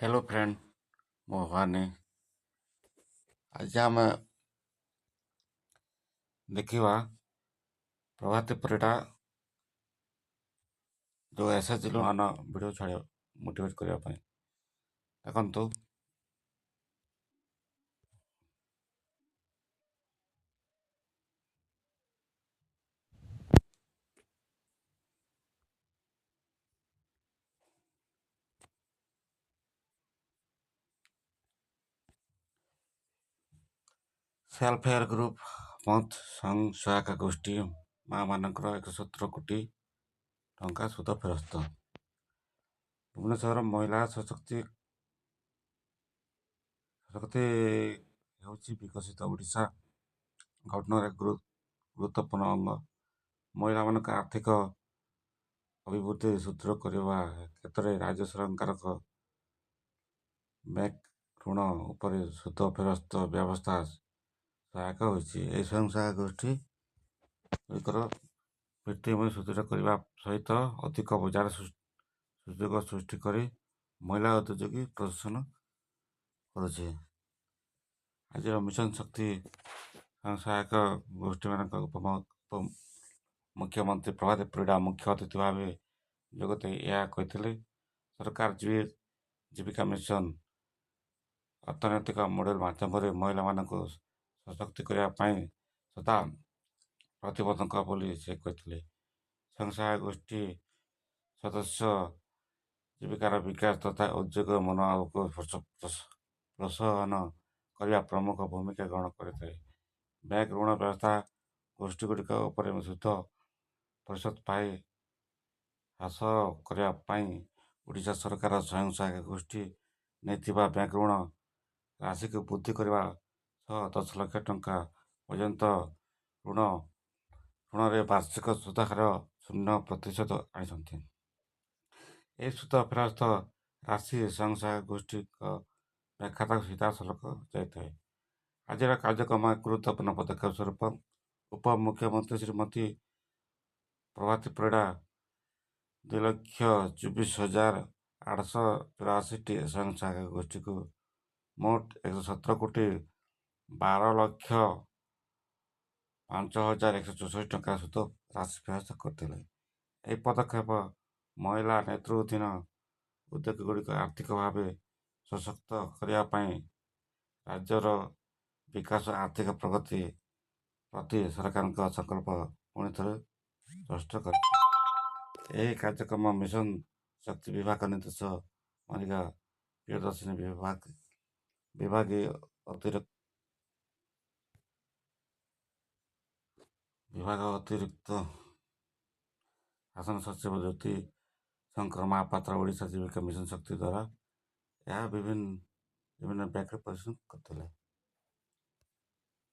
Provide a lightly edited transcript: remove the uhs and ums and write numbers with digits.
Hello friend, ମୁଁ ଭବାନୀ। ଆଜି ଆମେ ଦେଖିବା ପ୍ରଭାତୀ ପରିଡ଼ା ଯେଉଁ ଏସ୍ଏଚ୍ ମାନ ଭିଡ଼ିଓ ଛାଡ଼ିବ ମୋଟିଭେଟ୍ କରିବା ପାଇଁ। ଦେଖନ୍ତୁ, ସେଲ୍ଫ ହେଲ୍ପ ଗ୍ରୁପ୍ ପନ୍ଥ ସହାୟକ ଗୋଷ୍ଠୀ ମା'ମାନଙ୍କର 117 କୋଟି ଟଙ୍କା ସୁଧ ଫେରସ୍ତ। ଭୁବନେଶ୍ୱର ମହିଳା ସଶକ୍ତି ହେଉଛି ବିକଶିତ ଓଡ଼ିଶା ଗଠନରେ ଗୁରୁତ୍ୱପୂର୍ଣ୍ଣ ଅଙ୍ଗ। ମହିଳାମାନଙ୍କ ଆର୍ଥିକ ଅଭିବୃଦ୍ଧି ସୁଦୃଢ଼ କରିବା କ୍ଷେତ୍ରରେ ରାଜ୍ୟ ସରକାରଙ୍କ ବ୍ୟାଙ୍କ ଋଣ ଉପରେ ସୁଧ ଫେରସ୍ତ ବ୍ୟବସ୍ଥା ସହାୟକ ହୋଇଛି। ଏହି ସ୍ୱୟଂ ସହାୟକ ଗୋଷ୍ଠୀ ଗୁଡ଼ିକର ଭିତ୍ତିଭୂମି ସୁଦୃଢ଼ କରିବା ସହିତ ଅଧିକ ବଜାର ସୁଯୋଗ ସୃଷ୍ଟି କରି ମହିଳା ଉଦ୍ୟୋଗୀ ପ୍ରଦର୍ଶନ କରୁଛି। ଆଜିର ମିଶନ ଶକ୍ତି ସ୍ୱୟଂ ସହାୟକ ଗୋଷ୍ଠୀମାନଙ୍କ ମୁଖ୍ୟମନ୍ତ୍ରୀ ପ୍ରଭାତୀ ପରିଡ଼ା ମୁଖ୍ୟ ଅତିଥି ଭାବେ ଯୋଗଦେଇ ଏହା କହିଥିଲେ, ସରକାର ଜୀବିକା ମିଶନ ଅର୍ଥନୈତିକ ମଡେଲ ମାଧ୍ୟମରେ ମହିଳାମାନଙ୍କୁ ସଶକ୍ତ କରିବା ପାଇଁ ସଦା ପ୍ରତିବଦ୍ଧ ବୋଲି ସେ କହିଥିଲେ। ସ୍ୱୟଂ ସହାୟକ ଗୋଷ୍ଠୀ ସଦସ୍ୟ ଜୀବିକାର ବିକାଶ ତଥା ଉଦ୍ୟୋଗ ମନୋଭାବକୁ ପ୍ରୋତ୍ସାହନ କରିବା ପ୍ରମୁଖ ଭୂମିକା ଗ୍ରହଣ କରିଥାଏ। ବ୍ୟାଙ୍କ ଋଣ ବ୍ୟବସ୍ଥା ଗୋଷ୍ଠୀଗୁଡ଼ିକ ଉପରେ ସୁଧ ପରିଶୋଧ ପାଇଁ ହ୍ରାସ କରିବା ପାଇଁ ଓଡ଼ିଶା ସରକାର ସ୍ୱୟଂ ସହାୟକ ଗୋଷ୍ଠୀ ନେଇଥିବା ବ୍ୟାଙ୍କ ଋଣ ରାଶିକୁ ବୃଦ୍ଧି କରିବା ସହ 10 ଲକ୍ଷ ଟଙ୍କା ପର୍ଯ୍ୟନ୍ତ ଋଣରେ ବାର୍ଷିକ ସୁଧହାର 0% ଆଣିଛନ୍ତି। ଏହି ସୁଧ ଫେରସ୍ତ ରାଶି ସ୍ୱୟଂ ସହାୟକ ଗୋଷ୍ଠୀଙ୍କ ବ୍ୟାଙ୍କ ଖାତାକୁ ସିଧାସଳଖ ଯାଇଥାଏ। ଆଜିର କାର୍ଯ୍ୟକ୍ରମ ଗୁରୁତ୍ୱପୂର୍ଣ୍ଣ ପଦକ୍ଷେପ ସ୍ୱରୂପ ଉପମୁଖ୍ୟମନ୍ତ୍ରୀ ଶ୍ରୀମତୀ ପ୍ରଭାତୀ ପରିଡ଼ା 2,24,884ଟି ସ୍ୱୟଂ ସହାୟକ ଗୋଷ୍ଠୀକୁ ମୋଟ 117 କୋଟି 12,05,164 ଟଙ୍କା ସୁଧ ରାଶି ଫେରସ୍ତ କରିଥିଲେ। ଏହି ପଦକ୍ଷେପ ମହିଳା ନେତୃତ୍ୱାଧୀନ ଉଦ୍ୟୋଗଗୁଡ଼ିକ ଆର୍ଥିକ ଭାବେ ସଶକ୍ତ କରିବା ପାଇଁ ରାଜ୍ୟର ବିକାଶ ଆର୍ଥିକ ପ୍ରଗତି ପ୍ରତି ସରକାରଙ୍କ ସଂକଳ୍ପ ପୁଣି ଥରେ ସ୍ପଷ୍ଟ କରିଛି। ଏହି କାର୍ଯ୍ୟକ୍ରମ ମିଶନ ଶକ୍ତି ବିଭାଗ ନିର୍ଦ୍ଦେଶକ ମନିକା ପ୍ରିୟଦର୍ଶିନୀ ବିଭାଗୀୟ ଅତିରିକ୍ତ ଶାସନ ସଚିବ ଜ୍ୟୋତି ଶଙ୍କର ମହାପାତ୍ର ଓଡ଼ିଶା ଜୀବିକା ମିଶନ ଶକ୍ତି ଦ୍ୱାରା ଏହା ବିଭିନ୍ନ ବ୍ୟାଙ୍କରେ ପରିଦର୍ଶନ କରିଥିଲେ।